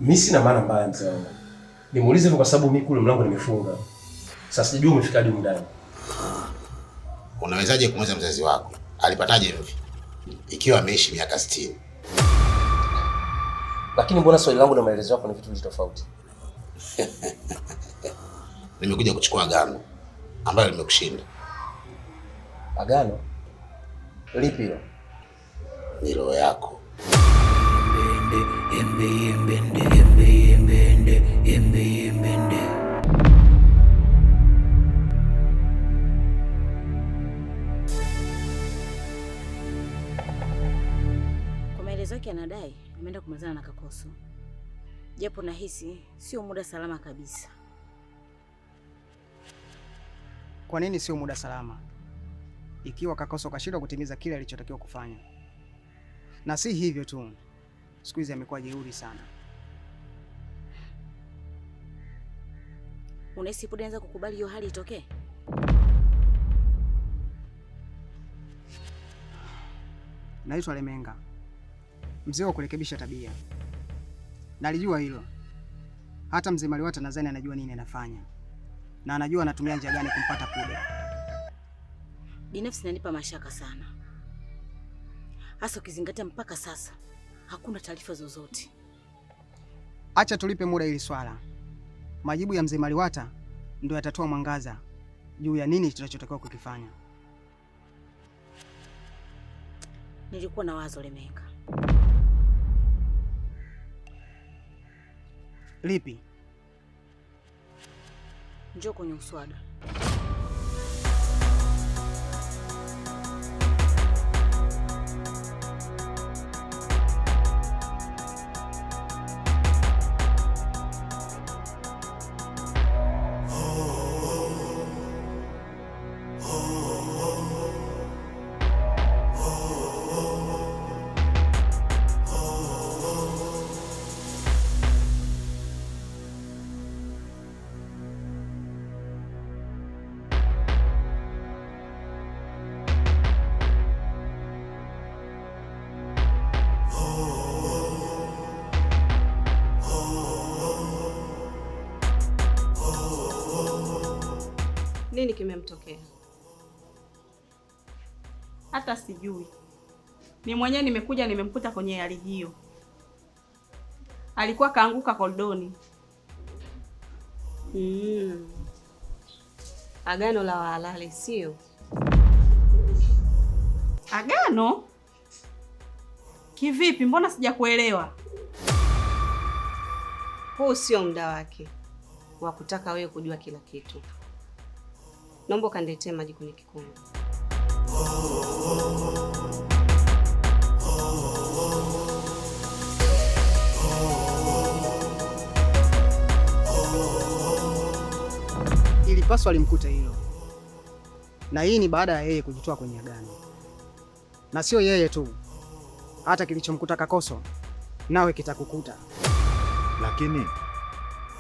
Mimi sina maana mbaya mzee wangu. Nimuulize hivyo kwa sababu mimi kule mlango nimefunga. Sasa sijui umefika hadi ndani. Unawezaje kumweza mzazi wako? Alipataje mvi? Ikiwa ameishi miaka 60. Lakini mbona swali langu na maelezo yako ni vitu tofauti? Nimekuja kuchukua agano ambalo limekushinda. Agano? Lipi hilo? Ni roho yako. Kwa maelezo yake anadai ameenda kumalizana na Kakoso. Japo nahisi sio muda salama kabisa. Kwa nini sio muda salama? Ikiwa Kakoso kashindwa kutimiza kile alichotakiwa kufanya. Na si hivyo tu. Siku hizi amekuwa jeuri sana. Unahisi Pude anaweza kukubali hiyo hali itokee? Naitwa Lemenga. Mzee wa kurekebisha tabia. Nalijua hilo. Hata mzee Maliwata nadhani anajua nini anafanya. Na anajua anatumia njia gani kumpata Pude. Binafsi inanipa mashaka sana. Hasa ukizingatia mpaka sasa hakuna taarifa zozote. Acha tulipe muda hili swala. Majibu ya mzee Maliwata ndio yatatoa mwangaza juu ya nini tunachotakiwa kukifanya. Nilikuwa na wazo Lemenga. Lipi? Njoo kwenye uswada. Nini kimemtokea? Hata sijui. Ni mwenyewe nimekuja nimemkuta kwenye hali hiyo. Alikuwa kaanguka koldoni. Agano la wahalali sio? Agano? Kivipi? Mbona sijakuelewa? Huu sio muda wake wa kutaka wewe kujua kila kitu. Naomba kaniletee maji kwenye kikombe. Ilipaswa alimkuta hilo. Na hii ni baada ya yeye kujitoa kwenye agano. Na sio yeye tu. Hata kilichomkuta Kakoso nawe kitakukuta. Lakini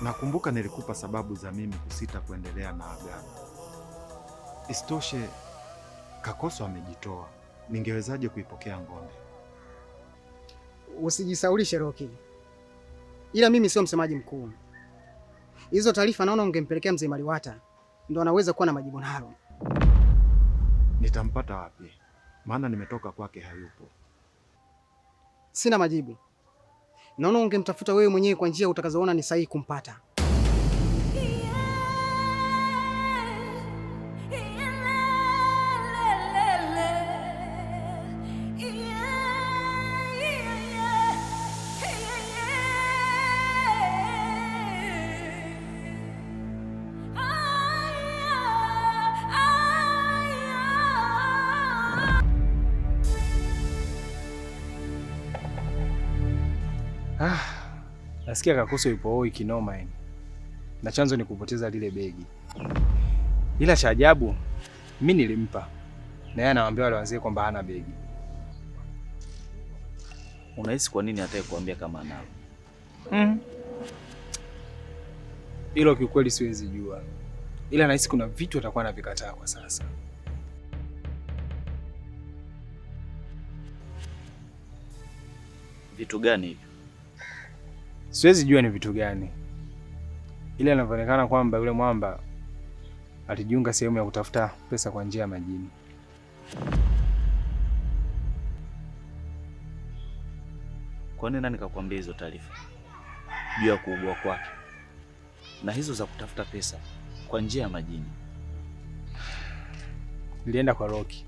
nakumbuka nilikupa sababu za mimi kusita kuendelea na agano. Isitoshe Kakoso amejitoa. Ningewezaje kuipokea ngombe? Usijisaulishe Roki. Ila mimi sio msemaji mkuu. Hizo taarifa naona ungempelekea mzee Maliwata. Ndio anaweza kuwa na majibu nalo. Nitampata wapi? Maana nimetoka kwake hayupo. Sina majibu. Naona ungemtafuta wewe mwenyewe kwa njia utakazoona ni sahihi kumpata. Nasikia Kakoso yupo hoi kinoma yani. Na chanzo ni kupoteza lile begi. Ila cha ajabu mimi nilimpa. Na yeye anawaambia wale wazee kwamba hana begi. Unahisi kwa nini hataki kuambia kama analo? Hilo kiukweli siwezi jua. Ila nahisi kuna vitu atakuwa anavikataa kwa sasa. Vitu gani hivyo? Siwezi jua ni vitu gani, ile inavyoonekana kwamba yule mwamba alijiunga sehemu ya kutafuta pesa kwa njia ya majini. Kwa nini nikakwambia hizo taarifa juu ya kuugua kwake na hizo za kutafuta pesa kwa njia ya majini? Nilienda kwa Rocky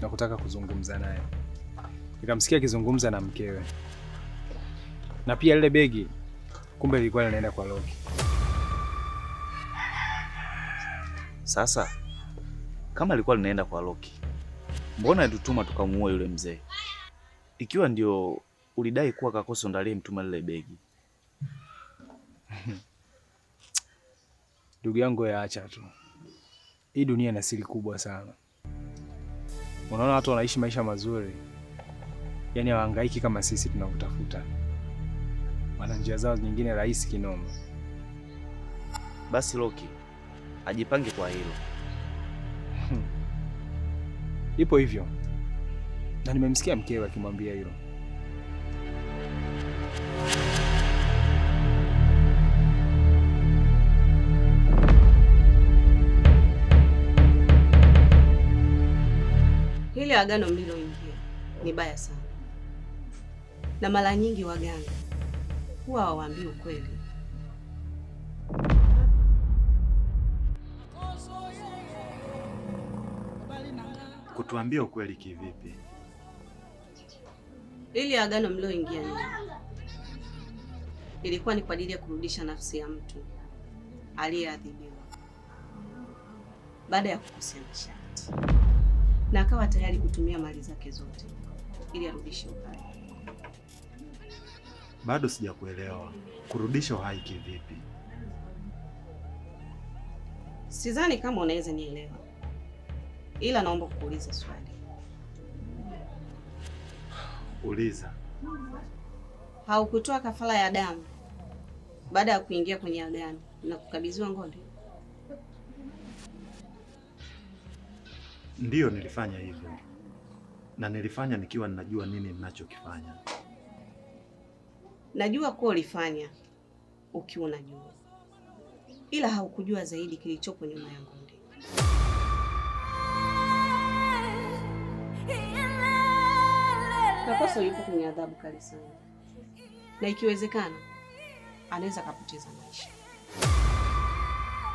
na kutaka kuzungumza naye, nikamsikia akizungumza na mkewe, na pia lile begi kumbe lilikuwa linaenda kwa Rocky. Sasa kama alikuwa linaenda kwa Rocky, mbona alitutuma tukamuue yule mzee? Ikiwa ndio ulidai kuwa Kakoso ndo aliyemtuma lile begi. Ndugu yangu, yaacha tu. Hii dunia ina siri kubwa sana. Unaona watu wanaishi maisha mazuri, yaani hawahangaiki kama sisi tunakutafuta. Wana njia zao nyingine rahisi kinoma. Basi Rocky ajipange kwa hilo. Ipo hivyo, na nimemsikia mkewe akimwambia hilo. Hili agano mliloingia ni baya sana, na mara nyingi waganga huwa hawaambii ukweli. Kutuambia ukweli kivipi? Hili agano mliloingia ilikuwa ni kwa ajili ya kurudisha nafsi ya mtu aliyeadhibiwa baada ya kukosea masharti, na akawa tayari kutumia mali zake zote ili arudishe uhai. Bado sijakuelewa. Kurudisha uhai kivipi? Sidhani kama unaweza nielewa, ila naomba kukuuliza swali. Uliza. Haukutoa kafara ya damu baada ya kuingia kwenye agano na kukabidhiwa ng'ombe? Ndiyo, nilifanya hivyo, na nilifanya nikiwa ninajua nini ninachokifanya. Najua kuwa ulifanya ukiwa unajua, ila haukujua zaidi kilichopo nyuma ya ng'ombe. Kakoso yupo kwenye adhabu kali sana, na ikiwezekana anaweza kapoteza maisha.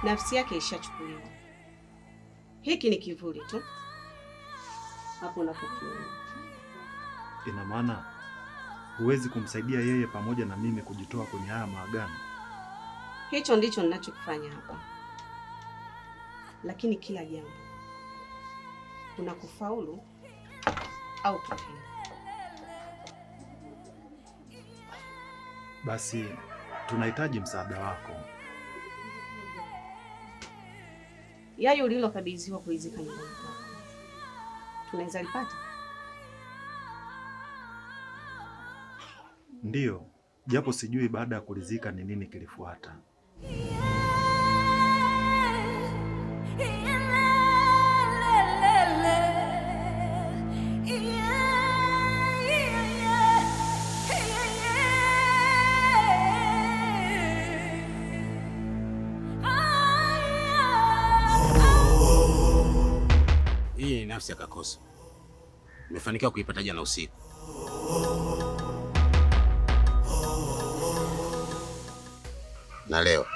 Nafsi yake ishachukuliwa. Hiki ni kivuli tu hapo unapokiona. Ina maana huwezi kumsaidia yeye pamoja na mimi kujitoa kwenye haya maagano? Hicho ndicho ninachokifanya hapa, lakini kila jambo kuna kufaulu au kufeli. Basi tunahitaji msaada wako. Yayo ulilokabidhiwa kuizika nyumbani kwako, tunaweza lipata? Ndiyo, japo sijui baada ya kulizika ni nini kilifuata. Hii ni nafsi ya Kakoso. Nimefanikiwa kuipata jana usiku. Na leo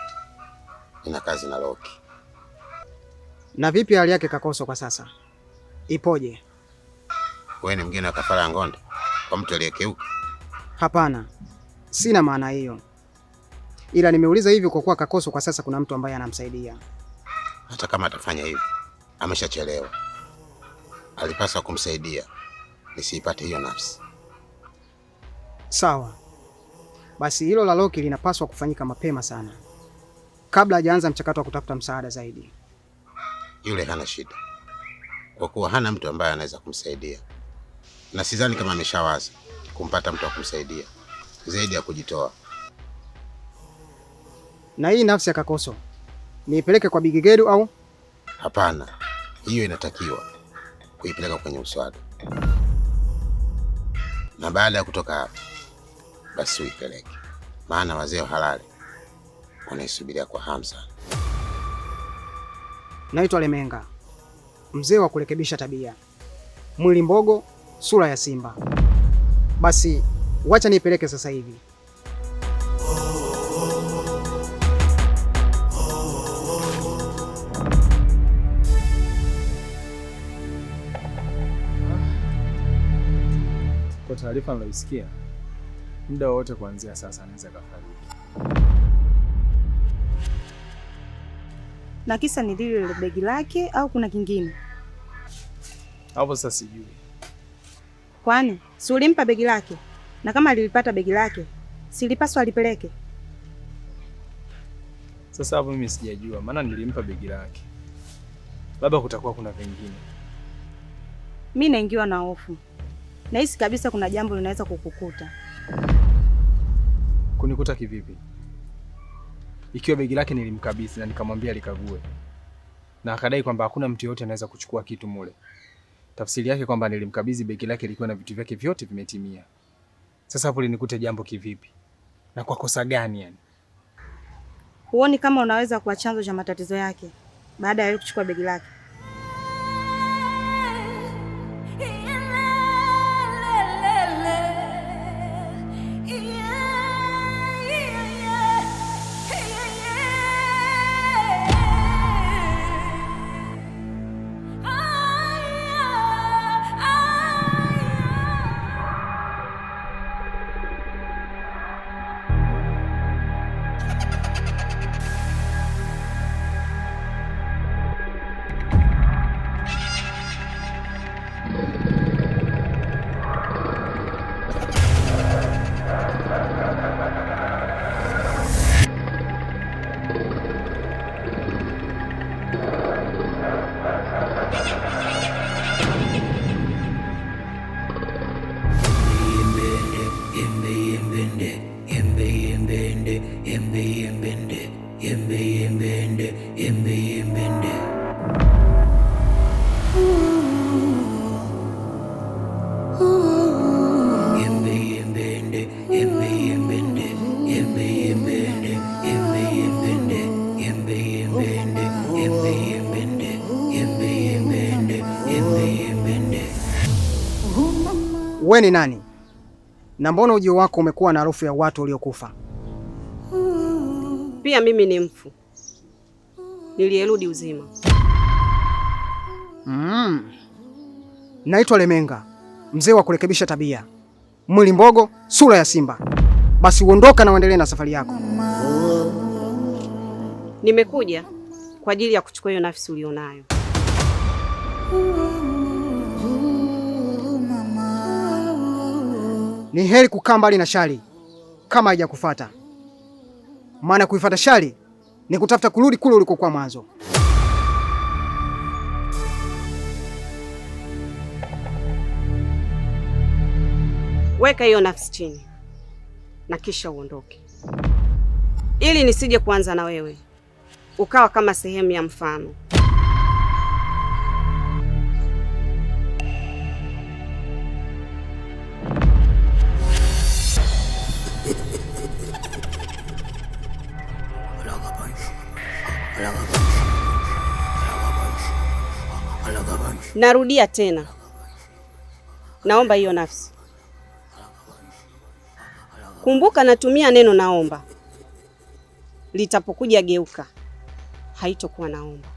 ina kazi na Rocky. Na vipi hali yake Kakoso kwa sasa? Ipoje? Wewe ni mgeni wa kafara ya ng'ombe kwa mtu aliyekeuka? Hapana, sina maana hiyo, ila nimeuliza hivyo kwa kuwa Kakoso kwa sasa kuna mtu ambaye anamsaidia. Hata kama atafanya hivyo, ameshachelewa. Alipaswa kumsaidia nisiipate hiyo nafsi. Sawa, basi hilo la Rocky linapaswa kufanyika mapema sana, kabla hajaanza mchakato wa kutafuta msaada zaidi. Yule hana shida, kwa kuwa hana mtu ambaye anaweza kumsaidia, na sidhani kama ameshawaza kumpata mtu wa kumsaidia zaidi ya kujitoa. Na hii nafsi ya Kakoso niipeleke kwa Bigigedu au? Hapana, hiyo inatakiwa kuipeleka kwenye uswada, na baada ya kutoka hapa basi uipeleke. maana wazee wa halali wanaisubiria kwa hamu sana. Naitwa Lemenga, mzee wa kurekebisha tabia, mwili mbogo, sura ya simba. Basi wacha nipeleke sasa hivi. Kwa taarifa nilisikia, muda wowote kuanzia sasa anaweza kufariki. Na kisa ni lile begi lake au kuna kingine? Hapo sasa sijui. Kwani si ulimpa begi lake? Na kama alilipata begi lake, silipaswa alipeleke? Sasa hapo mimi sijajua, maana nilimpa begi lake. Labda kutakuwa kuna vingine. Mimi naingiwa na hofu. Nahisi kabisa kuna jambo linaweza kukukuta. Kunikuta kivipi? Ikiwa begi lake nilimkabidhi na nikamwambia likague, na akadai kwamba hakuna mtu yote anaweza kuchukua kitu mule. Tafsiri yake kwamba nilimkabidhi begi lake likiwa na vitu vyake vyote vimetimia. Sasa hapo linikute jambo kivipi? Na kwa kosa gani yani? Huoni kama unaweza kuwa chanzo cha matatizo yake baada ya yeye kuchukua begi lake? Wewe ni nani? Na mbona ujio wako umekuwa na harufu ya watu waliokufa? Pia mimi ni mfu, niliyerudi uzima. Naitwa Lemenga, mzee wa kurekebisha tabia, mwili mbogo, sura ya simba. Basi uondoka na uendelee na safari yako. Nimekuja kwa ajili ya kuchukua hiyo nafsi ulionayo. Ni heri kukaa mbali na shari kama haijakufuata. Maana kuifuata shari ni kutafuta kurudi kule ulikokuwa mwanzo. Weka hiyo nafsi chini na kisha uondoke, ili nisije kuanza na wewe ukawa kama sehemu ya mfano. Narudia tena, naomba hiyo nafsi. Kumbuka natumia neno naomba. Litapokuja geuka, haitokuwa naomba.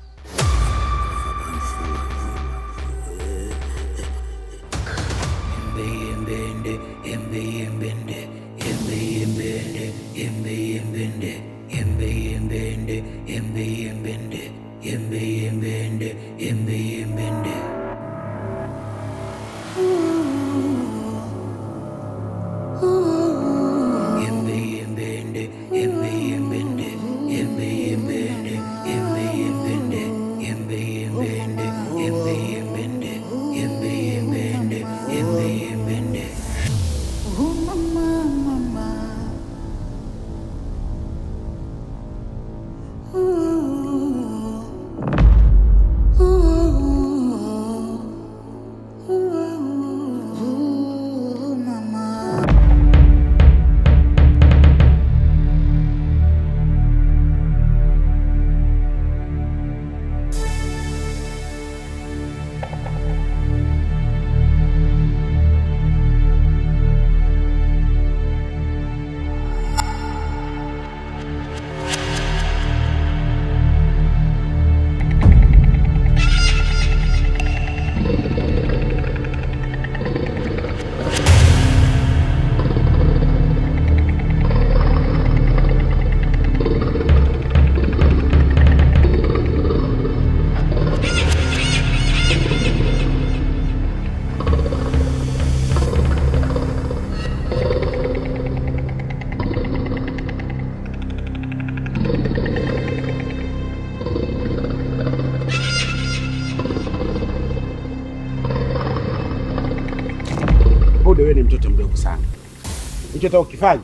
hicho utakifanya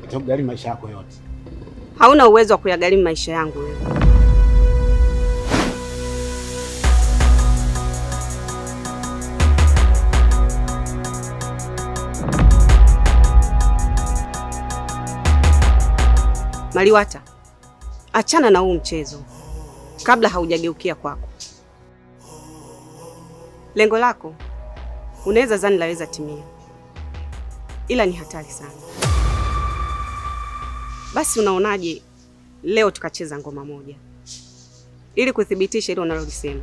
itakugharimu maisha yako yote. Hauna uwezo wa kuyagharimu maisha yangu wewe. Maliwata, achana na huu mchezo kabla haujageukia kwako. Lengo lako unaweza zani laweza timia, ila ni hatari sana. Basi unaonaje leo tukacheza ngoma moja ili kuthibitisha ile unalolisema?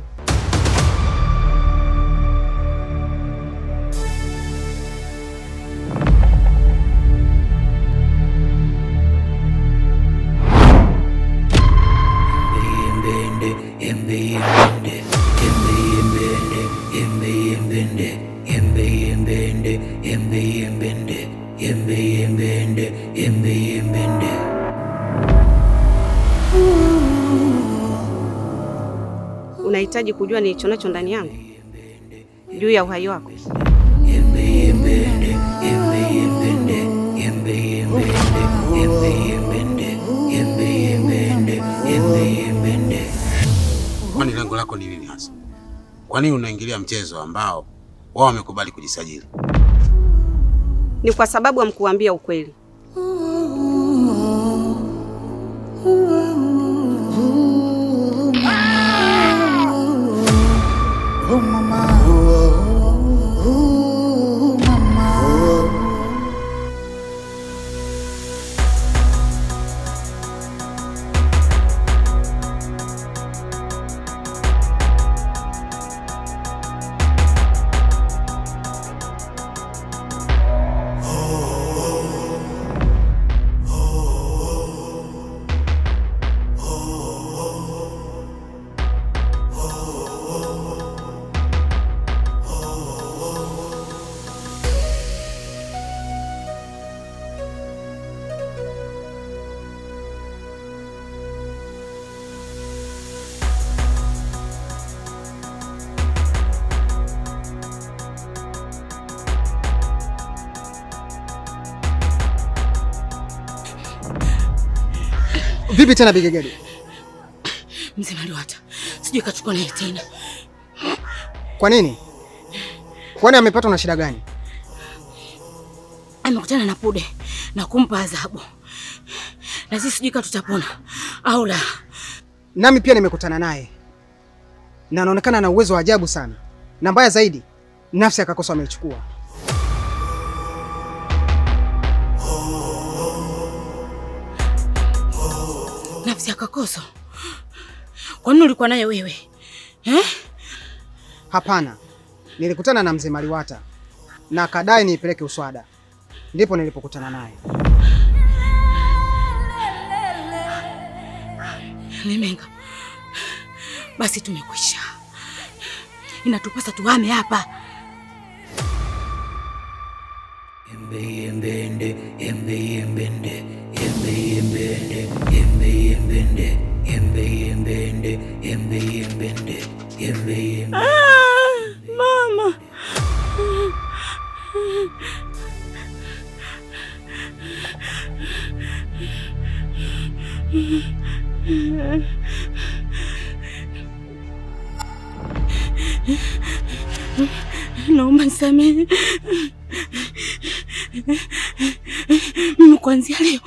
Unahitaji kujua nilicho nacho ndani yangu juu ya uhai wako? Kwani lengo lako ni nini hasa? Kwa nini unaingilia mchezo ambao wao wamekubali kujisajili? Ni kwa sababu hamkuambia ukweli. Vipi tena Bigegede? Mzee Maliwata, sijui kachukua naye tena. Kwa nini? Kwani amepatwa na shida gani? Amekutana na Pude na kumpa adhabu. Na sisi sijui kama tutapona au la. Nami pia nimekutana naye. Na anaonekana na uwezo wa ajabu sana. Na mbaya zaidi, nafsi akakosa ameichukua. Nafsi akakosa? Kwa nini ulikuwa naye wewe? Hapana. Nilikutana na mzee Maliwata na akadai niipeleke Uswada. Ndipo nilipokutana naye. Lemenga. Basi tumekwisha. Inatupasa tuhame hapa. Mama. Naomba nisamehe. Mimi kuanzia leo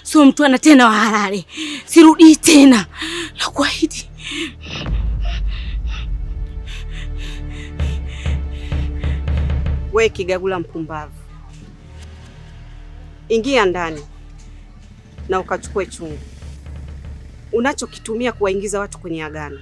sio mtwana tena wa halali. Sirudi tena. Nakuahidi. We Kigagula mpumbavu. Ingia ndani na ukachukue chungu unachokitumia kuwaingiza watu kwenye agano.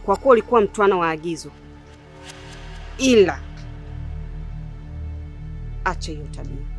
kwa kuwa ulikuwa mtwana wa agizo, ila acha hiyo tabia.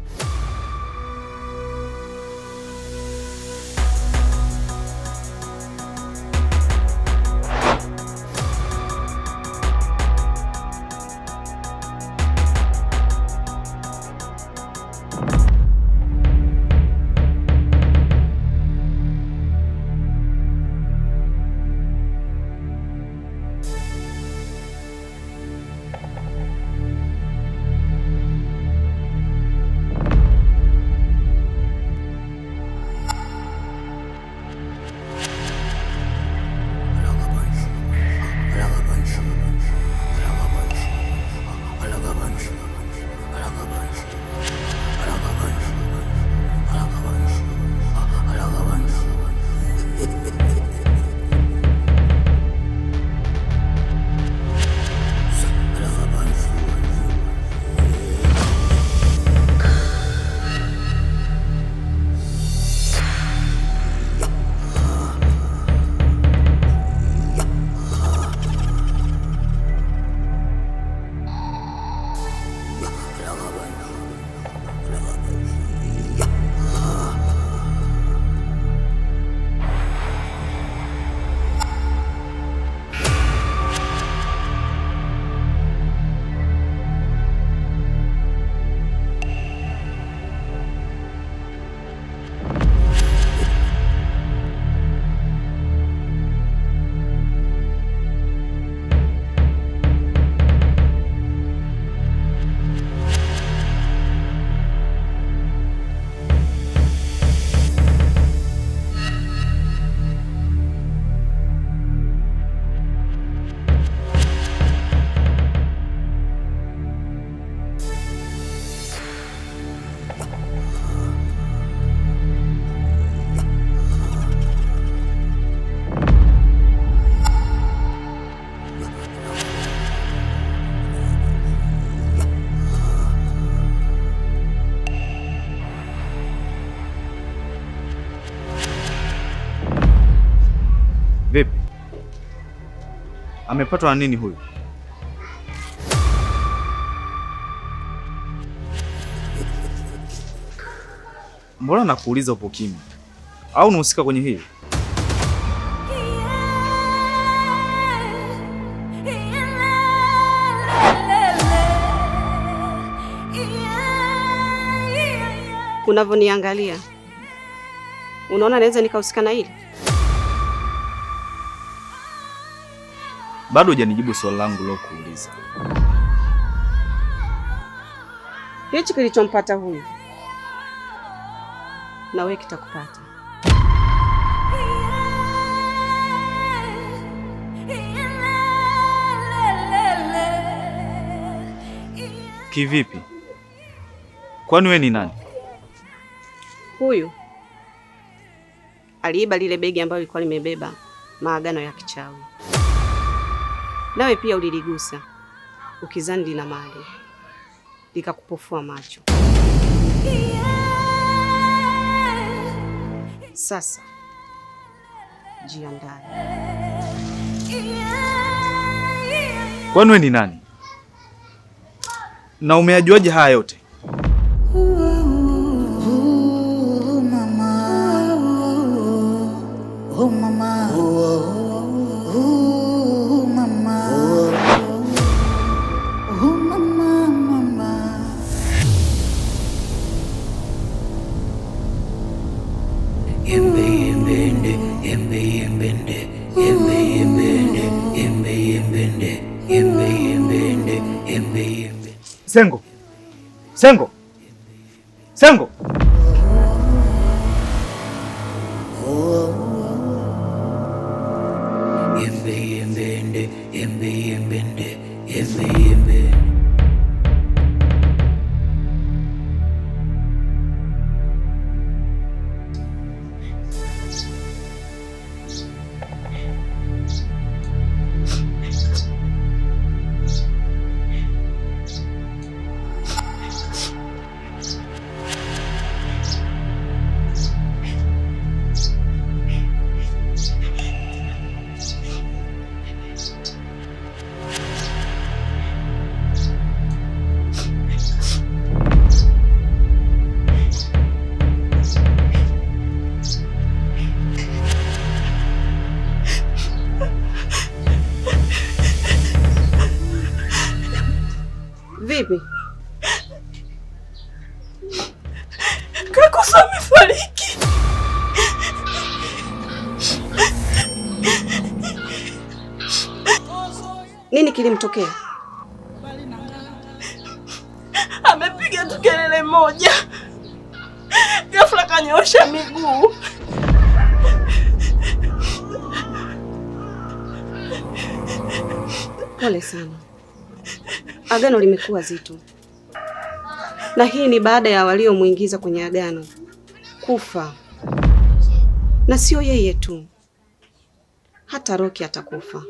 Vipi? Amepatwa na nini huyu? Mbona nakuuliza upo kimya? Au unahusika kwenye hili? Unavyoniangalia, unaona naweza nikahusika na hili? Bado hujanijibu swali langu lilokuuliza. Hichi kilichompata huyu na wewe kitakupata. Kivipi? Kwani wewe ni nani? Huyu aliiba lile begi ambalo lilikuwa limebeba maagano ya kichawi. Nawe pia uliligusa ukizani lina mali, likakupofua macho. Sasa jiandae. Kwani wewe ni nani? Na umeajuaje haya yote? Sengo! Sengo! Sengo! Kipi? Kakoso amefariki. Nini kilimtokea? Amepiga tu kelele moja, ghafla kanyoosha miguu. Pole sana. Agano limekuwa zito, na hii ni baada ya waliomwingiza kwenye agano kufa. Na sio yeye tu, hata Roki atakufa.